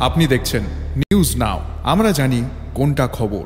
আপনি দেখছেন news now, আমরা জানি কোনটা খবর।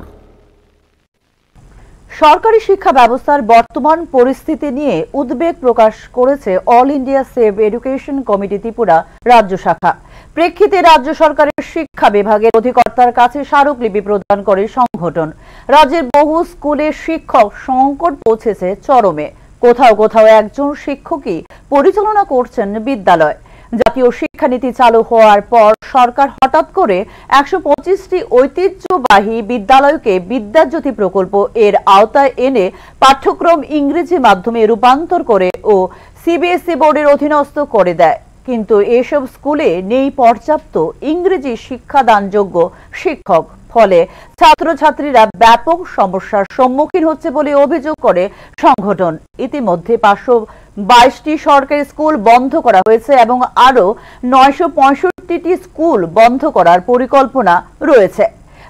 সরকারি শিক্ষা ব্যবস্থার বর্তমান পরিস্থিতি নিয়ে উদ্বেগ প্রকাশ করেছে all India save education committee Tripura রাজ্য শাখা। প্রেক্ষিতে রাজ্য সরকারের শিক্ষা বিভাগের অধিকর্তার কাছে স্মারকলিপি প্রদান করে সংগঠন। রাজ্যের বহু স্কুলে শিক্ষক সংকট পৌঁছেছে চরমে। কোথাও কোথাও একজন শিক্ষকই পরিচালনা করছেন বিদ্যালয়। জাতীয় শিক্ষানীতি চালু হওয়ার পর সরকার হঠাৎ করে ১২৫টি ঐতিহ্যবাহী বিদ্যালয়কে বিদ্যাজ্যোতি প্রকল্প এর আওতায় এনে পাঠ্যক্রম ইংরেজি মাধ্যমে রূপান্তর করে ও সিবিএসই বোর্ডের অধীনস্থ করে দেয়। কিন্তু এসব স্কুলে নেই পর্যাপ্ত ইংরেজি শিক্ষাদানযোগ্য শিক্ষক। ফলে ছাত্রছাত্রীরা ব্যাপক সমস্যার সম্মুখীন হচ্ছে বলে অভিযোগ করে সংগঠন। ইতিমধ্যে ৫২২টি সরকারি স্কুল বন্ধ করা হয়েছে এবং আরও ৯৬৫টি স্কুল বন্ধ করার পরিকল্পনা রয়েছে,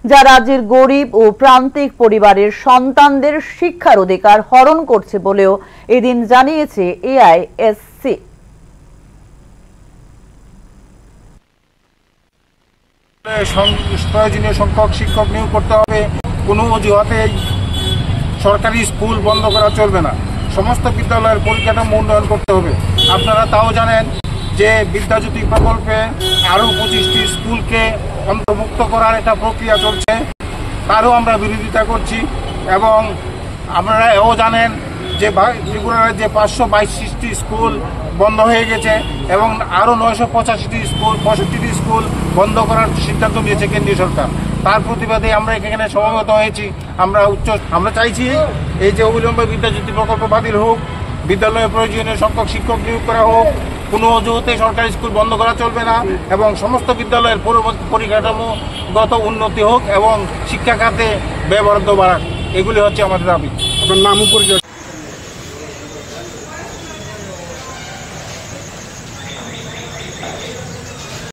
যা রাজ্যের গরিব ও প্রান্তিক পরিবারের সন্তানদের শিক্ষার অধিকার হরণ করছে বলেও এদিন জানিয়েছে এআইএসসি। প্রয়োজনীয় সংখ্যক শিক্ষক নিয়োগ করতে হবে। কোনো অজুহাতেই সরকারি স্কুল বন্ধ করা চলবে না। সমস্ত বিদ্যালয়ের পরিকাঠামো উন্নয়ন করতে হবে। আপনারা তাও জানেন যে বিদ্যাজ্যোতি প্রকল্পে আরও ২৫টি স্কুলকে অন্তর্ভুক্ত করার একটা প্রক্রিয়া চলছে, তারও আমরা বিরোধিতা করছি। এবং আপনারা এও জানেন যে ত্রিপুরা রাজ্যে ৫২২টি স্কুল বন্ধ হয়ে গেছে এবং আরও ৯৮৫টি স্কুল বন্ধ করার সিদ্ধান্ত নিয়েছে কেন্দ্রীয় সরকার। তার প্রতিবাদে আমরা এখানে সমবেত হয়েছি। আমরা চাইছি এই যে অবিলম্বে বিদ্যাজ্যোতি প্রকল্প বাতিল হোক, বিদ্যালয়ে প্রয়োজনীয় সংখ্যক শিক্ষক নিয়োগ করা হোক, কোনো অজুহাতে সরকারি স্কুল বন্ধ করা চলবে না এবং সমস্ত বিদ্যালয়ের পরিকাঠামোগত উন্নতি হোক এবং শিক্ষা খাতে ব্যয় বরাদ্দ বাড়াক। এগুলি হচ্ছে আমাদের দাবি। আপনার নাম ও পরিচয়।